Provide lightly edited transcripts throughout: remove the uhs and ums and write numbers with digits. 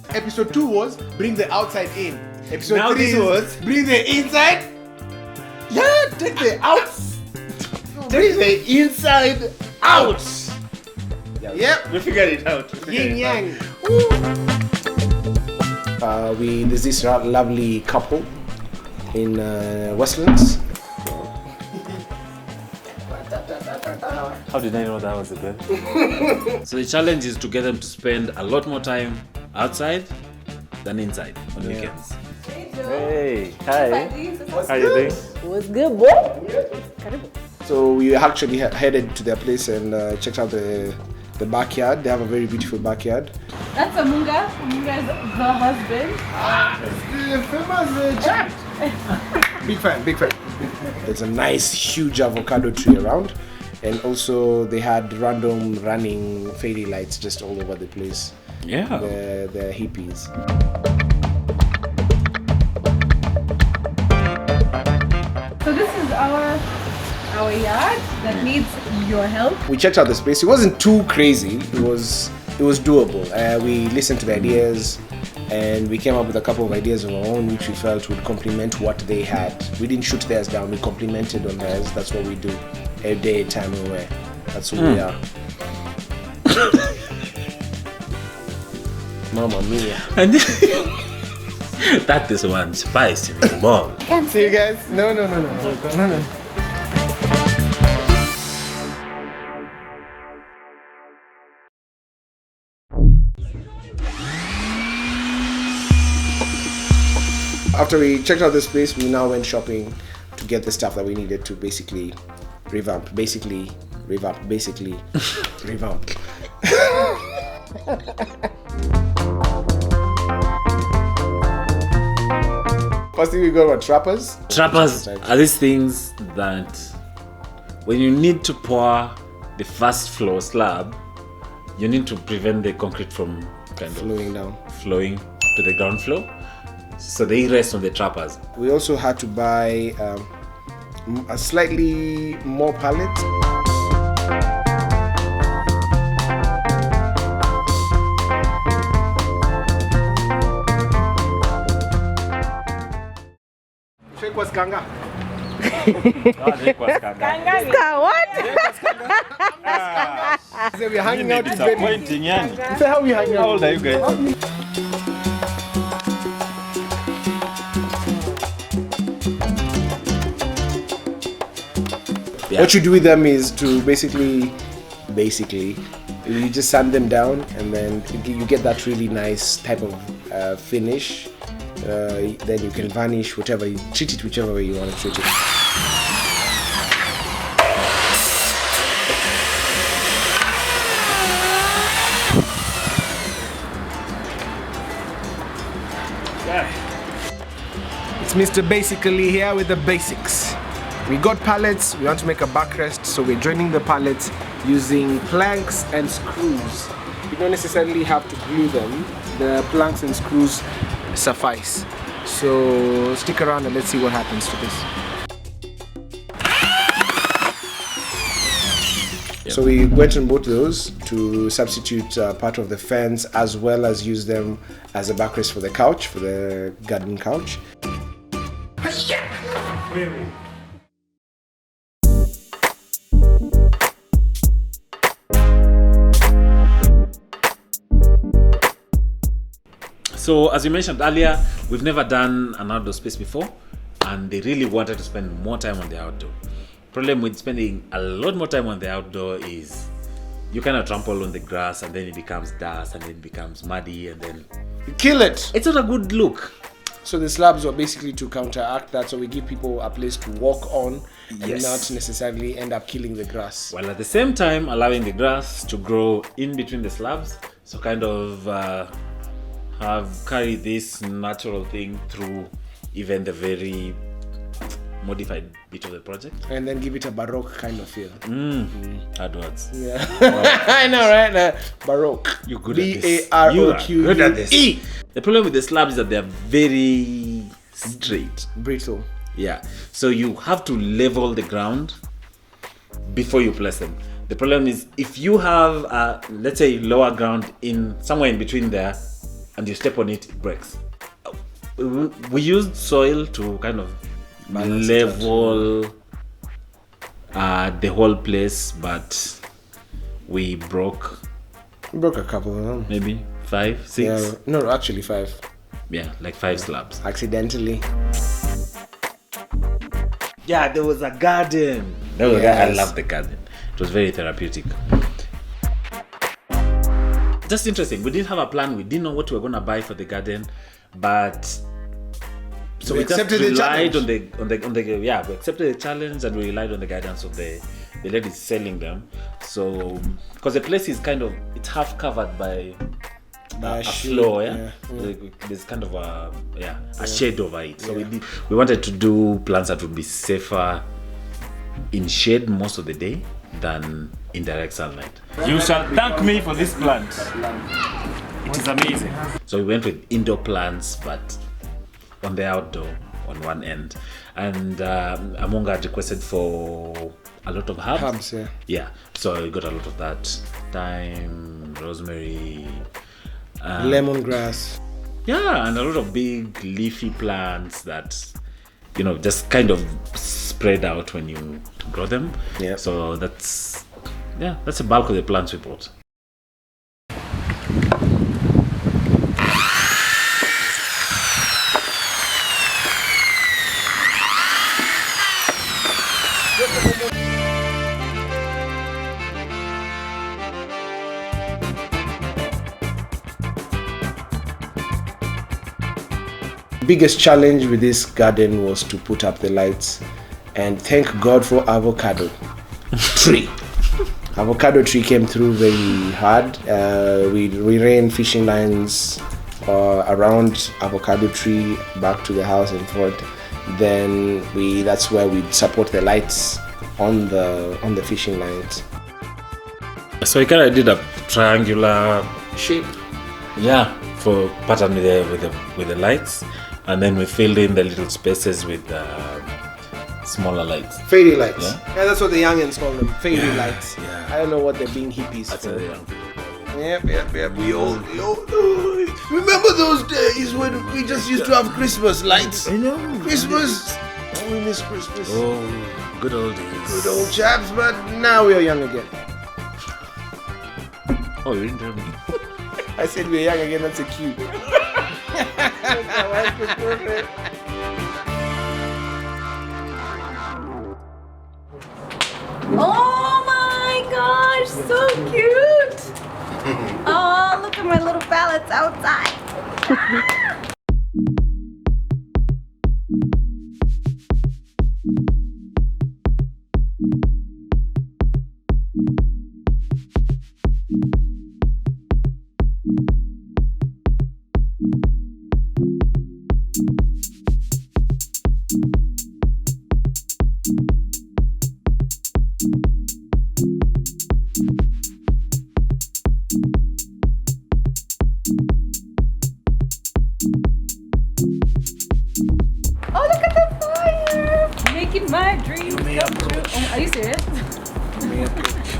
Episode 2 was bring the outside in. Episode 3 was bring the inside. Yeah, take the outs. Bring the inside out. Yep, we figured it out. Yin yang. There's this lovely couple in Westlands. How did I know that was a girl? So the challenge is to get them to spend a lot more time outside than inside on weekends. Hey, hi. How are you doing? What's good, boy? So we actually headed to their place and checked out the backyard. They have a very beautiful backyard. That's Amunga. Amunga is the husband. The famous chap. Big fan. There's a nice huge avocado tree around, and also they had random running fairy lights just all over the place. Yeah. The hippies. So this is our yard that needs your help. We checked out the space. It wasn't too crazy. It was doable. We listened to the ideas, and we came up with a couple of ideas of our own, which we felt would complement what they had. We didn't shoot theirs down. We complimented on theirs. That's what we do. Every day, time away. That's who we are. Mamma mia. And that is one spicy mom. See you guys. No. After we checked out this place, we now went shopping to get the stuff that we needed to basically revamp. First thing we got were trappers. Trappers are these things that when you need to pour the first floor slab, you need to prevent the concrete from flowing to the ground floor. So they rest on the trappers. We also had to buy a slightly more pallet. Shake was kanga. What? We're hanging out in disappointing, yani. Say how we hang out. How old are you guys? Yeah. What you do with them is to basically you just sand them down, and then you get that really nice type of finish. Then you can varnish treat it whichever way you want to treat it. It's Mr. Basically here with the basics. We got pallets, we want to make a backrest, so we're joining the pallets using planks and screws. You don't necessarily have to glue them, the planks and screws suffice. So stick around and let's see what happens to this. Yep. So we went and bought those to substitute part of the fence, as well as use them as a backrest for the couch, for the garden couch. So as we mentioned earlier, we've never done an outdoor space before, and they really wanted to spend more time on the outdoor. Problem with spending a lot more time on the outdoor is you kind of trample on the grass, and then it becomes dust, and then it becomes muddy, and then you kill it. It's not a good look. So the slabs were basically to counteract that, so we give people a place to walk on and not necessarily end up killing the grass. While at the same time allowing the grass to grow in between the slabs, so kind of carry this natural thing through even the very modified bit of the project. And then give it a Baroque kind of feel. Hard words. Yeah. I know, right? Baroque. You're good at this. B-A-R-O-Q-U-E. The problem with the slabs is that they're very straight. Brittle. Yeah. So you have to level the ground before you place them. The problem is if you have, let's say, lower ground in somewhere in between there, and you step on it, it breaks. We used soil to kind of level the whole place, but we broke Broke a couple of them. maybe 5, 6. Yeah. No, actually 5. Yeah, like 5 slabs. Accidentally. Yeah, there was a garden. There was a garden. I Yes. love the garden. It was very therapeutic. Just interesting. We didn't have a plan. We didn't know what we were going to buy for the garden, but so We we just accepted the relied challenge. on the yeah, we accepted the challenge and we relied on the guidance of the ladies selling them. So because the place is kind of, it's half covered by a floor, yeah. Like, there's kind of a shade over it. So we wanted to do plants that would be safer in shade most of the day than in direct sunlight. You shall thank me for this plant. It is amazing. So we went with indoor plants, but on the outdoor on one end. And Amunga had requested for a lot of herbs. Herbs, yeah. Yeah, so we got a lot of that. Thyme, rosemary, Lemongrass. yeah, and a lot of big leafy plants that, you know, just kind of spread out when you grow them. Yeah. So that's the bulk of the plants we bought. Biggest challenge with this garden was to put up the lights, and thank God for avocado tree. Avocado tree came through very hard. We ran fishing lines around avocado tree back to the house and forth. Then that's where we support the lights on the fishing lines. So we kind of did a triangular Shape. yeah for pattern with the lights, and then we filled in the little spaces with smaller lights. Fairy lights. Yeah. That's what the youngins call them. Fairy Yeah, lights. yeah. I don't know what they're being hippies That's for. a young people. Yep. We all remember those days when we just used to have Christmas lights. I know. Christmas. Oh, we miss Christmas. Oh, good old days. Good old chaps, but now we are young again. Oh, you didn't tell me. I said we're young again, that's a cue. Oh my gosh, so cute! Oh, look at my little pallets outside. Oh, look at the fire! Making my dreams come true. Oh, are you serious?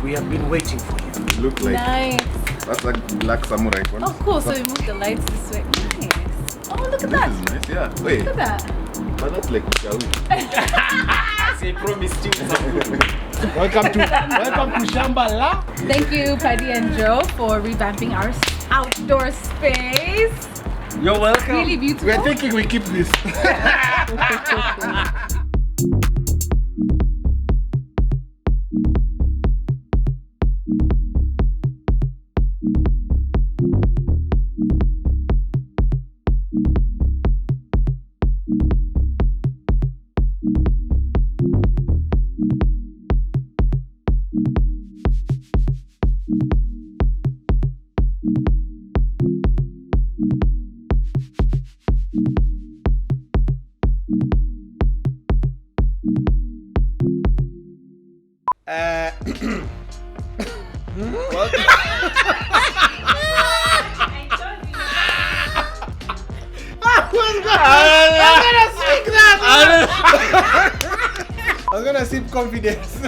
We have been waiting for you. Look like Nice. that's like black samurai one. Oh, cool. So we moved the lights this way. Nice. Oh, look at This that. is nice, yeah. Wait, Look at that. but that's like Shawu. They promised you something. Welcome to Shambhala. Thank you, Paddy and Joe, for revamping our outdoor space. You're welcome. Really beautiful. We're thinking we keep this. I'm gonna sip confidence.